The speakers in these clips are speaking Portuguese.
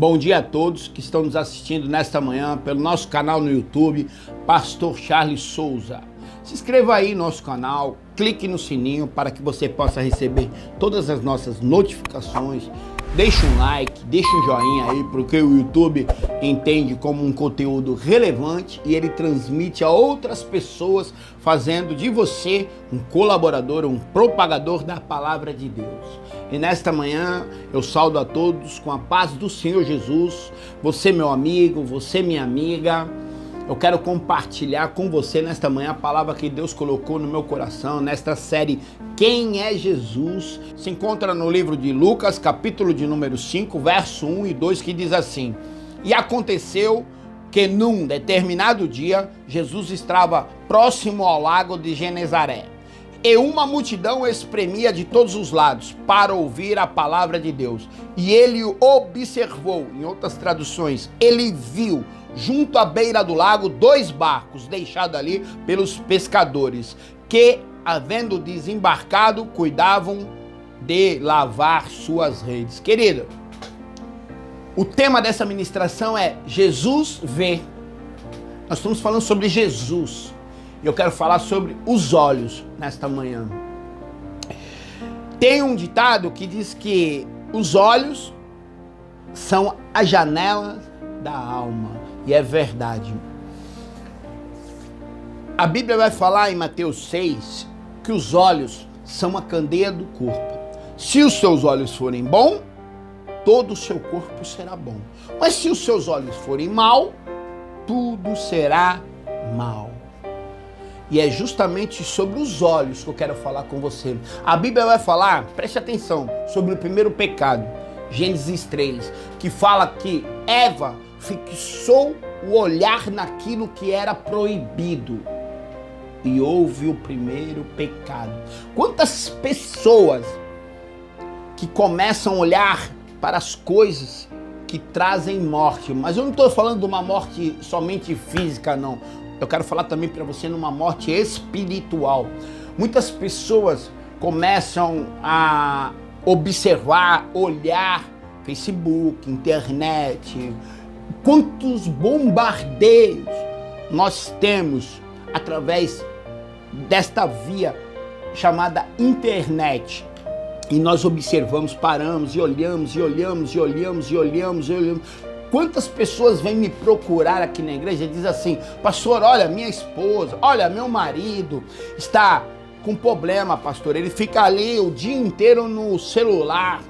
Bom dia a todos que estão nos assistindo nesta manhã pelo nosso canal no YouTube, Pastor Charles Souza. Se inscreva aí no nosso canal, clique no sininho para que você possa receber todas as nossas notificações. Deixe um like, deixe um joinha aí, porque o YouTube entende como um conteúdo relevante e ele transmite a outras pessoas, fazendo de você um colaborador, um propagador da palavra de Deus. E nesta manhã eu saúdo a todos com a paz do Senhor Jesus. Você, meu amigo, você, minha amiga. Eu quero compartilhar com você nesta manhã a palavra que Deus colocou no meu coração, nesta série Quem é Jesus? Se encontra no livro de Lucas, capítulo de número 5, verso 1 e 2, que diz assim: E aconteceu que num determinado dia, Jesus estava próximo ao lago de Genezaré, e uma multidão espremia de todos os lados para ouvir a palavra de Deus. E ele observou, em outras traduções, ele viu, junto à beira do lago, 2 barcos deixados ali pelos pescadores, que, havendo desembarcado, cuidavam de lavar suas redes. Querido, o tema dessa ministração é Jesus vê. Nós estamos falando sobre Jesus. E eu quero falar sobre os olhos nesta manhã. Tem um ditado que diz que os olhos são a janela da alma. E é verdade. A Bíblia vai falar em Mateus 6 que os olhos são a candeia do corpo. Se os seus olhos forem bons, todo o seu corpo será bom. Mas se os seus olhos forem mal, tudo será mal. E é justamente sobre os olhos que eu quero falar com você. A Bíblia vai falar, preste atenção, sobre o primeiro pecado, Gênesis 3, que fala que Eva fixou o olhar naquilo que era proibido. E houve o primeiro pecado. Quantas pessoas que começam a olhar para as coisas que trazem morte, mas eu não estou falando de uma morte somente física, não. Eu quero falar também para você numa morte espiritual. Muitas pessoas começam a observar, olhar Facebook, internet. Quantos bombardeios nós temos através desta via chamada internet. E nós observamos, paramos e olhamos, e olhamos, e olhamos, e olhamos, e olhamos. Quantas pessoas vêm me procurar aqui na igreja e dizem assim: pastor, olha, minha esposa, olha, meu marido está com problema, pastor. Ele fica ali o dia inteiro no celular.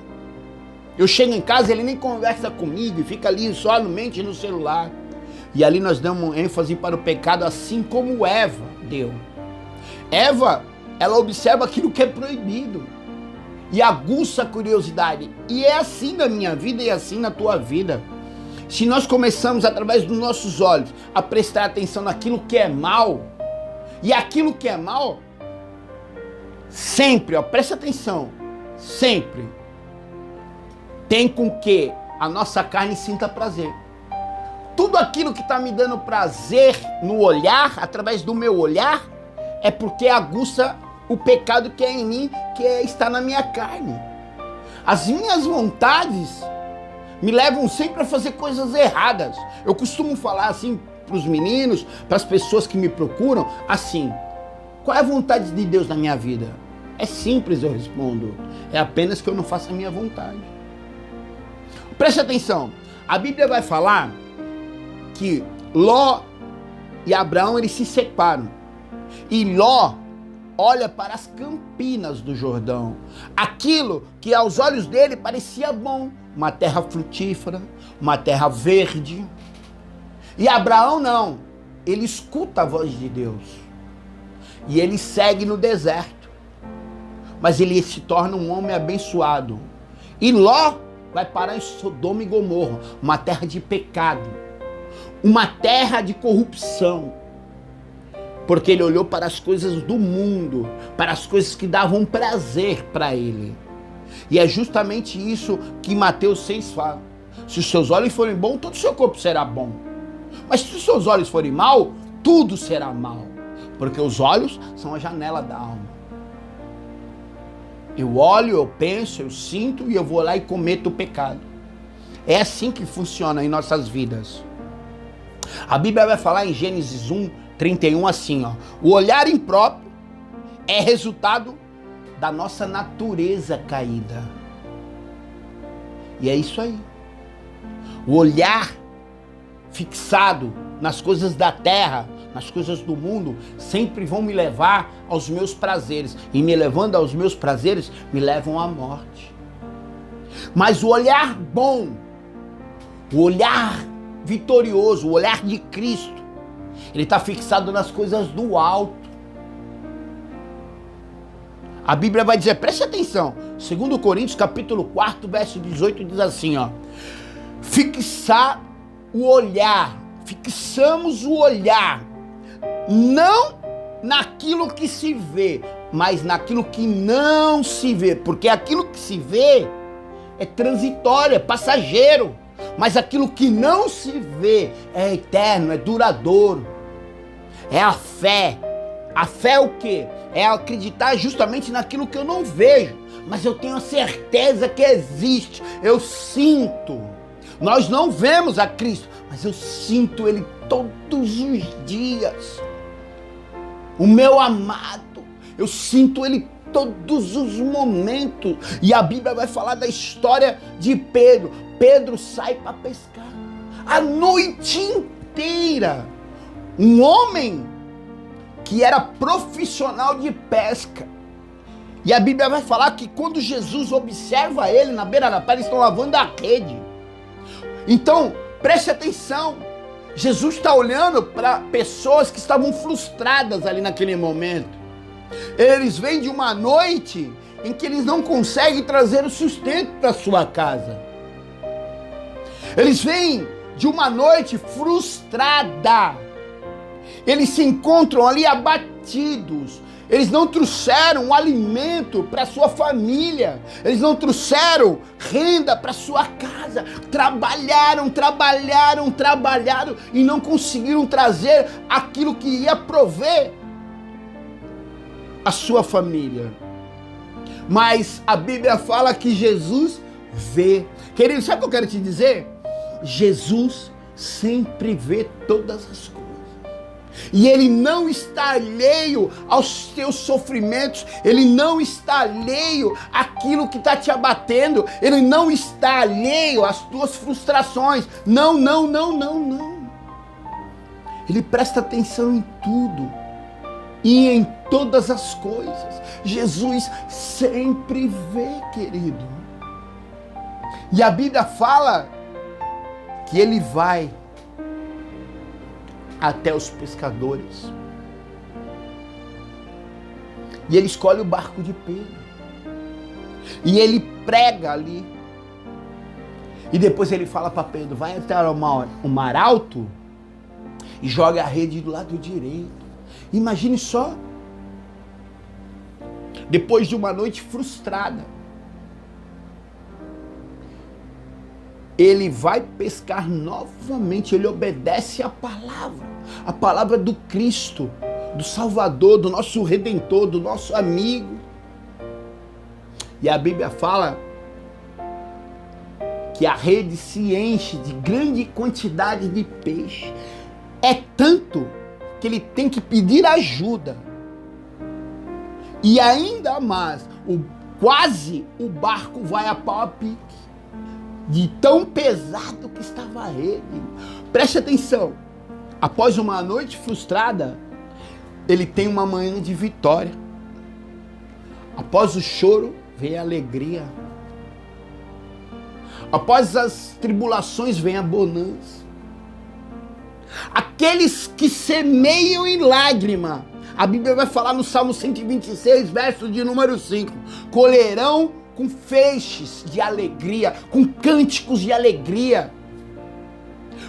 Eu chego em casa e ele nem conversa comigo e fica ali somente no celular. E ali nós damos ênfase para o pecado, assim como Eva deu. Eva, ela observa aquilo que é proibido e aguça a curiosidade. E é assim na minha vida e é assim na tua vida. Se nós começamos, através dos nossos olhos, a prestar atenção naquilo que é mal, e aquilo que é mal, sempre, preste atenção, sempre tem com que a nossa carne sinta prazer. Tudo aquilo que está me dando prazer no olhar, através do meu olhar, é porque aguça o pecado que é em mim, que está na minha carne. As minhas vontades me levam sempre a fazer coisas erradas. Eu costumo falar assim para os meninos, para as pessoas que me procuram, assim: qual é a vontade de Deus na minha vida? É simples, eu respondo: é apenas que eu não faça a minha vontade. Preste atenção, a Bíblia vai falar que Ló e Abraão, eles se separam. E Ló olha para as campinas do Jordão. Aquilo que aos olhos dele parecia bom. Uma terra frutífera, uma terra verde. E Abraão não. Ele escuta a voz de Deus. E ele segue no deserto. Mas ele se torna um homem abençoado. E Ló vai parar em Sodoma e Gomorra, uma terra de pecado, uma terra de corrupção, porque ele olhou para as coisas do mundo, para as coisas que davam prazer para ele. E é justamente isso que Mateus 6 fala: se os seus olhos forem bons, todo o seu corpo será bom, mas se os seus olhos forem mal, tudo será mal, porque os olhos são a janela da alma. Eu olho, eu penso, eu sinto e eu vou lá e cometo o pecado. É assim que funciona em nossas vidas. A Bíblia vai falar em Gênesis 1:31 assim, ó. O olhar impróprio é resultado da nossa natureza caída. E é isso aí. O olhar fixado nas coisas da terra, nas coisas do mundo, sempre vão me levar aos meus prazeres. E me levando aos meus prazeres, me levam à morte. Mas o olhar bom, o olhar vitorioso, o olhar de Cristo, ele está fixado nas coisas do alto. A Bíblia vai dizer, preste atenção, 2 Coríntios capítulo 4, verso 18, diz assim, ó. Fixar o olhar, fixamos o olhar, não naquilo que se vê, mas naquilo que não se vê, porque aquilo que se vê é transitório, é passageiro, mas aquilo que não se vê é eterno, é duradouro. É a fé. A fé é o quê? É acreditar justamente naquilo que eu não vejo, mas eu tenho a certeza que existe, eu sinto. Nós não vemos a Cristo, mas eu sinto Ele todos os dias. O meu amado, eu sinto Ele todos os momentos. E a Bíblia vai falar da história de Pedro. Pedro sai para pescar a noite inteira. Um homem que era profissional de pesca. E a Bíblia vai falar que quando Jesus observa ele na beira da praia, eles estão lavando a rede. Então, preste atenção. Jesus está olhando para pessoas que estavam frustradas ali naquele momento. Eles vêm de uma noite em que eles não conseguem trazer o sustento para sua casa. Eles vêm de uma noite frustrada. Eles se encontram ali abatidos. Eles não trouxeram um alimento para sua família. Eles não trouxeram renda para sua casa. Trabalharam e não conseguiram trazer aquilo que ia prover a sua família. Mas a Bíblia fala que Jesus vê. Querido, sabe o que eu quero te dizer? Jesus sempre vê todas as coisas. E Ele não está alheio aos teus sofrimentos. Ele não está alheio àquilo que está te abatendo. Ele não está alheio às tuas frustrações. Não. Ele presta atenção em tudo e em todas as coisas. Jesus sempre vê, querido. E a Bíblia fala que Ele vai até os pescadores. E Ele escolhe o barco de Pedro. E Ele prega ali. E depois Ele fala para Pedro, vai até o mar alto e joga a rede do lado direito. Imagine só. Depois de uma noite frustrada, ele vai pescar novamente, ele obedece a palavra do Cristo, do Salvador, do nosso Redentor, do nosso amigo. E a Bíblia fala que a rede se enche de grande quantidade de peixe. É tanto que ele tem que pedir ajuda. E ainda mais, quase o barco vai a pau a pique. De tão pesado que estava a rede. Preste atenção. Após uma noite frustrada, ele tem uma manhã de vitória. Após o choro, vem a alegria. Após as tribulações, vem a bonança. Aqueles que semeiam em lágrima, a Bíblia vai falar no Salmo 126, verso de número 5, colherão com feixes de alegria, com cânticos de alegria.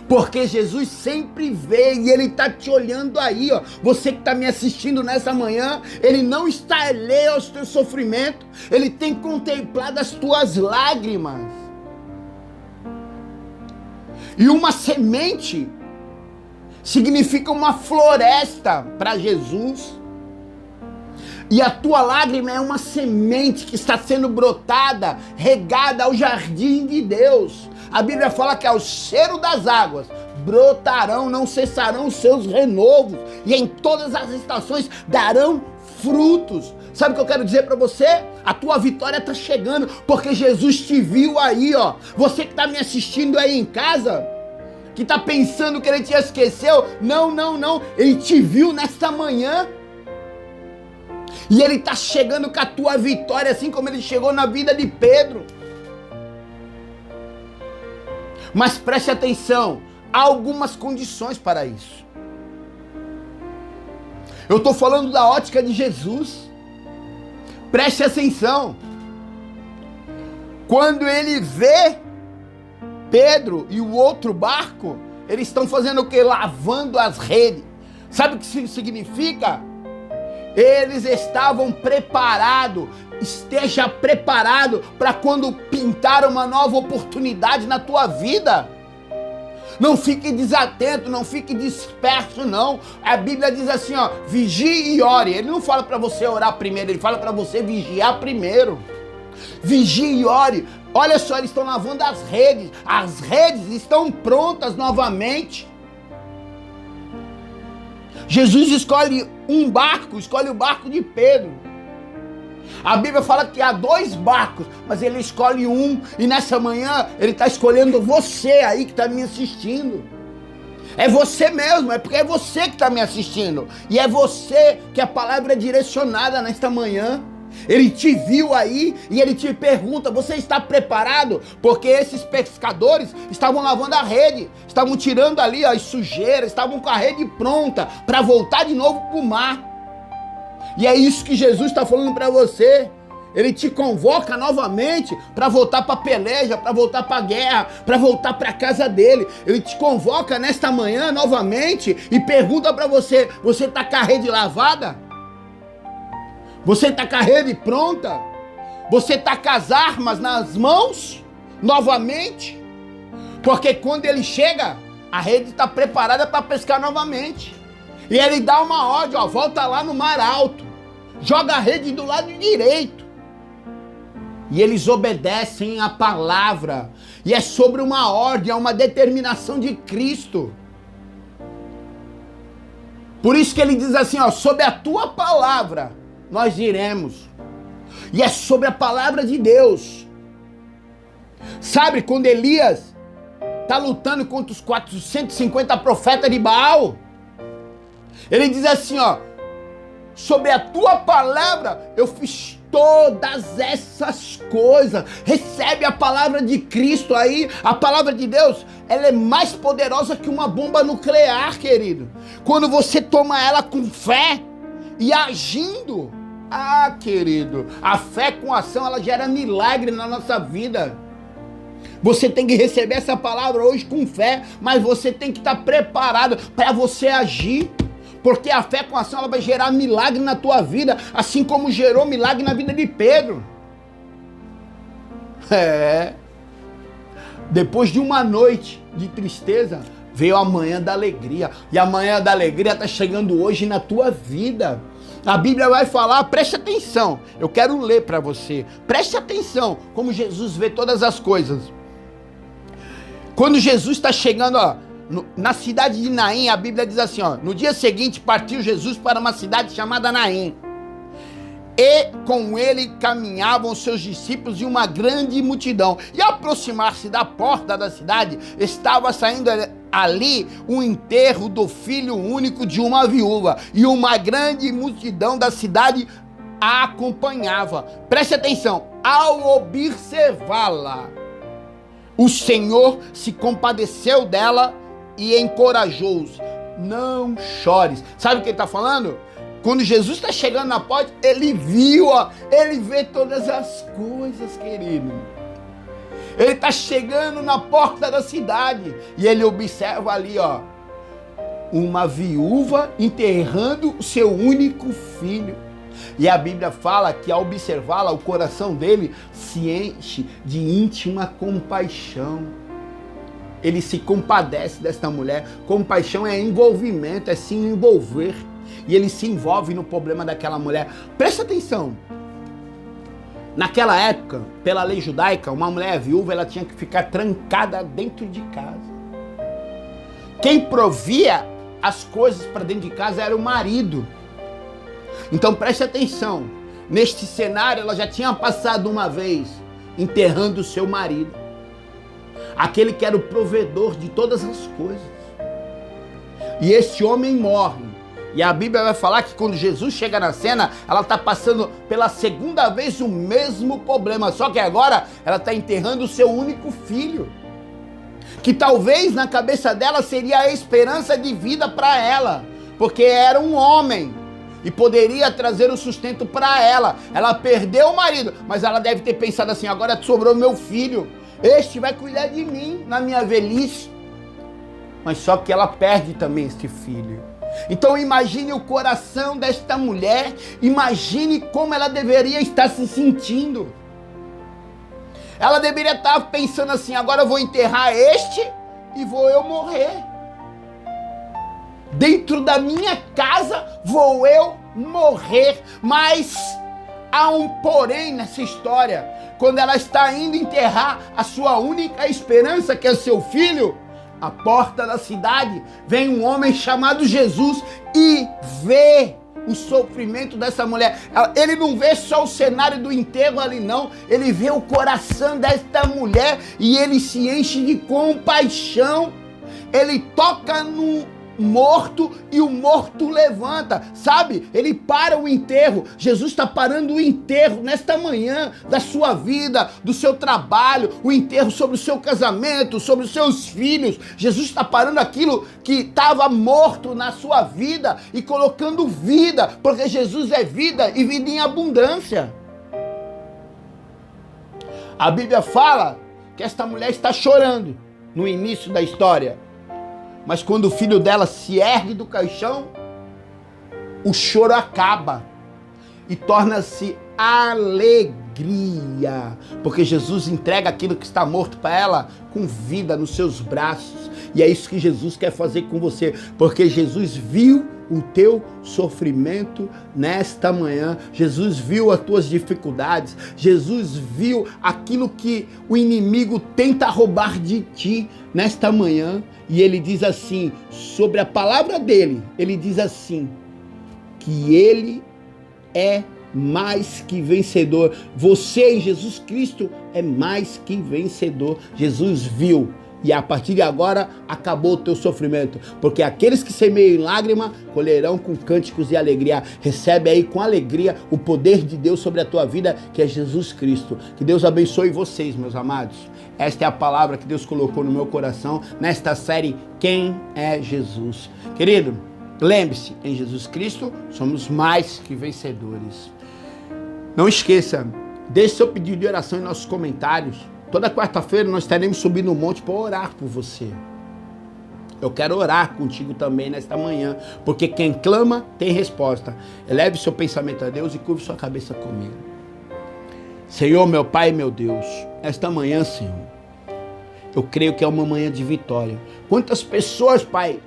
Porque Jesus sempre vê e Ele está te olhando aí, ó. Você que está me assistindo nessa manhã, Ele não está alheio aos teus sofrimentos. Ele tem contemplado as tuas lágrimas. E uma semente significa uma floresta para Jesus. E a tua lágrima é uma semente que está sendo brotada, regada ao jardim de Deus. A Bíblia fala que ao cheiro das águas brotarão, não cessarão os seus renovos, e em todas as estações darão frutos. Sabe o que eu quero dizer para você? A tua vitória está chegando, porque Jesus te viu aí, ó. Você que está me assistindo aí em casa, que está pensando que ele te esqueceu, não, ele te viu nesta manhã, e ele está chegando com a tua vitória, assim como ele chegou na vida de Pedro. Mas preste atenção, há algumas condições para isso. Eu estou falando da ótica de Jesus. Preste atenção. Quando ele vê Pedro e o outro barco, eles estão fazendo o quê? Lavando as redes. Sabe o que isso significa? Eles estavam preparados. Esteja preparado para quando pintar uma nova oportunidade na tua vida. Não fique desatento, não fique disperso, não. A Bíblia diz assim, ó, vigie e ore. Ele não fala para você orar primeiro, ele fala para você vigiar primeiro. Vigie e ore. Olha só, eles estão lavando as redes estão prontas novamente. Jesus escolhe um barco, escolhe o barco de Pedro. A Bíblia fala que há 2 barcos, mas ele escolhe um, e nessa manhã ele está escolhendo você aí que está me assistindo. É você mesmo, é porque é você que está me assistindo, e é você que a palavra é direcionada nesta manhã. Ele te viu aí e ele te pergunta, você está preparado? Porque esses pescadores estavam lavando a rede, estavam tirando ali as sujeiras, estavam com a rede pronta para voltar de novo para o mar. E é isso que Jesus está falando para você. Ele te convoca novamente para voltar para a peleja, para voltar para a guerra, para voltar para a casa dele. Ele te convoca nesta manhã novamente e pergunta para você, você está com a rede lavada? Você está com a rede pronta? Você está com as armas nas mãos novamente? Porque quando ele chega, a rede está preparada para pescar novamente. E ele dá uma ordem, ó, volta lá no mar alto, joga a rede do lado direito. E eles obedecem a palavra. E é sobre uma ordem, é uma determinação de Cristo. Por isso que ele diz assim, ó, sobre a tua palavra nós iremos. E é sobre a palavra de Deus. Sabe, quando Elias está lutando contra os 450 profetas de Baal, ele diz assim, ó, sobre a tua palavra eu fiz todas essas coisas. Recebe a palavra de Cristo aí. A palavra de Deus, ela é mais poderosa que uma bomba nuclear, querido. Quando você toma ela com fé e agindo. Ah, querido, a fé com ação, ela gera milagre na nossa vida. Você tem que receber essa palavra hoje com fé, mas você tem que estar preparado para você agir. Porque a fé com ação, ela vai gerar milagre na tua vida, assim como gerou milagre na vida de Pedro. Depois de uma noite de tristeza, veio a manhã da alegria. E a manhã da alegria está chegando hoje na tua vida. A Bíblia vai falar, preste atenção, eu quero ler para você. Preste atenção como Jesus vê todas as coisas. Quando Jesus está chegando, ó, na cidade de Naim, a Bíblia diz assim, ó, no dia seguinte partiu Jesus para uma cidade chamada Naim. E com ele caminhavam seus discípulos e uma grande multidão. E ao aproximar-se da porta da cidade, estava saindo ali o enterro do filho único de uma viúva. E uma grande multidão da cidade a acompanhava. Preste atenção, ao observá-la, o Senhor se compadeceu dela e encorajou-os. Não chores. Sabe o que ele está falando? Quando Jesus está chegando na porta, ele viu, ó, ele vê todas as coisas, querido. Ele está chegando na porta da cidade e ele observa ali, ó, uma viúva enterrando o seu único filho. E a Bíblia fala que ao observá-la, o coração dele se enche de íntima compaixão. Ele se compadece desta mulher. Compaixão é envolvimento, é se envolver. E ele se envolve no problema daquela mulher. Presta atenção. Naquela época, pela lei judaica, uma mulher viúva ela tinha que ficar trancada dentro de casa. Quem provia as coisas para dentro de casa era o marido. Então preste atenção, neste cenário ela já tinha passado uma vez enterrando o seu marido, aquele que era o provedor de todas as coisas. E este homem morre. E a Bíblia vai falar que quando Jesus chega na cena, ela está passando pela segunda vez o mesmo problema, só que agora ela está enterrando o seu único filho, que talvez na cabeça dela seria a esperança de vida para ela, porque era um homem e poderia trazer o sustento para ela. Ela perdeu o marido, mas ela deve ter pensado assim: agora sobrou meu filho, este vai cuidar de mim na minha velhice. Mas só que ela perde também este filho. Então imagine o coração desta mulher, imagine como ela deveria estar se sentindo. Ela deveria estar pensando assim: agora eu vou enterrar este e vou eu morrer. Dentro da minha casa vou eu morrer. Mas há um porém nessa história. Quando ela está indo enterrar a sua única esperança, que é o seu filho, à porta da cidade, vem um homem chamado Jesus e vê o sofrimento dessa mulher. Ele não vê só o cenário do enterro ali não, ele vê o coração desta mulher e ele se enche de compaixão. Ele toca no morto e o morto levanta, sabe? Ele para o enterro. Jesus está parando o enterro nesta manhã da sua vida, do seu trabalho, o enterro sobre o seu casamento, sobre os seus filhos. Jesus está parando aquilo que estava morto na sua vida e colocando vida, porque Jesus é vida e vida em abundância. A Bíblia fala que esta mulher está chorando no início da história. Mas quando o filho dela se ergue do caixão, o choro acaba e torna-se alegria, porque Jesus entrega aquilo que está morto para ela com vida nos seus braços. E é isso que Jesus quer fazer com você, porque Jesus viu o teu sofrimento nesta manhã. Jesus viu as tuas dificuldades. Jesus viu aquilo que o inimigo tenta roubar de ti nesta manhã. E ele diz assim, sobre a palavra dele, ele diz assim, que ele é mais que vencedor. Você em Jesus Cristo é mais que vencedor. Jesus viu. E a partir de agora, acabou o teu sofrimento. Porque aqueles que semeiam em lágrima, colherão com cânticos e alegria. Recebe aí com alegria o poder de Deus sobre a tua vida, que é Jesus Cristo. Que Deus abençoe vocês, meus amados. Esta é a palavra que Deus colocou no meu coração, nesta série Quem é Jesus? Querido, lembre-se, em Jesus Cristo, somos mais que vencedores. Não esqueça, deixe seu pedido de oração em nossos comentários. Toda quarta-feira nós estaremos subindo um monte para orar por você. Eu quero orar contigo também nesta manhã, porque quem clama tem resposta. Eleve seu pensamento a Deus e curve sua cabeça comigo. Senhor, meu Pai e meu Deus, esta manhã, Senhor, eu creio que é uma manhã de vitória. Quantas pessoas, Pai,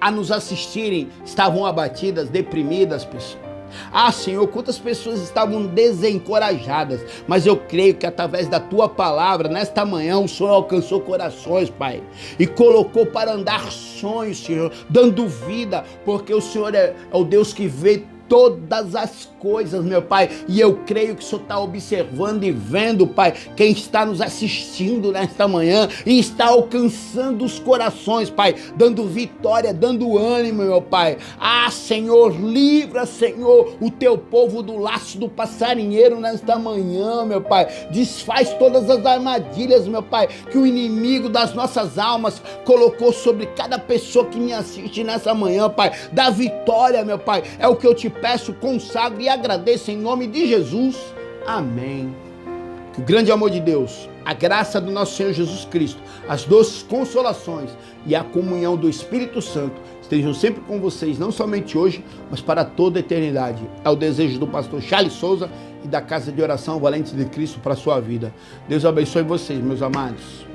a nos assistirem estavam abatidas, deprimidas, pessoas. Ah, Senhor, quantas pessoas estavam desencorajadas, mas eu creio que através da Tua palavra, nesta manhã, o Senhor alcançou corações, Pai, e colocou para andar sonhos, Senhor, dando vida, porque o Senhor é o Deus que vê todas as coisas, meu Pai, e eu creio que o Senhor está observando e vendo, Pai, quem está nos assistindo nesta manhã e está alcançando os corações, Pai, dando vitória, dando ânimo, meu Pai. Ah, Senhor, livra, Senhor, o teu povo do laço do passarinheiro nesta manhã, meu Pai. Desfaz todas as armadilhas, meu Pai, que o inimigo das nossas almas colocou sobre cada pessoa que me assiste nessa manhã, Pai. Dá vitória, meu Pai, é o que eu te peço, consagro e agradeço em nome de Jesus. Amém. Que o grande amor de Deus, a graça do nosso Senhor Jesus Cristo, as doces consolações e a comunhão do Espírito Santo estejam sempre com vocês, não somente hoje, mas para toda a eternidade. É o desejo do pastor Charles Souza e da Casa de Oração Valentes de Cristo para a sua vida. Deus abençoe vocês, meus amados.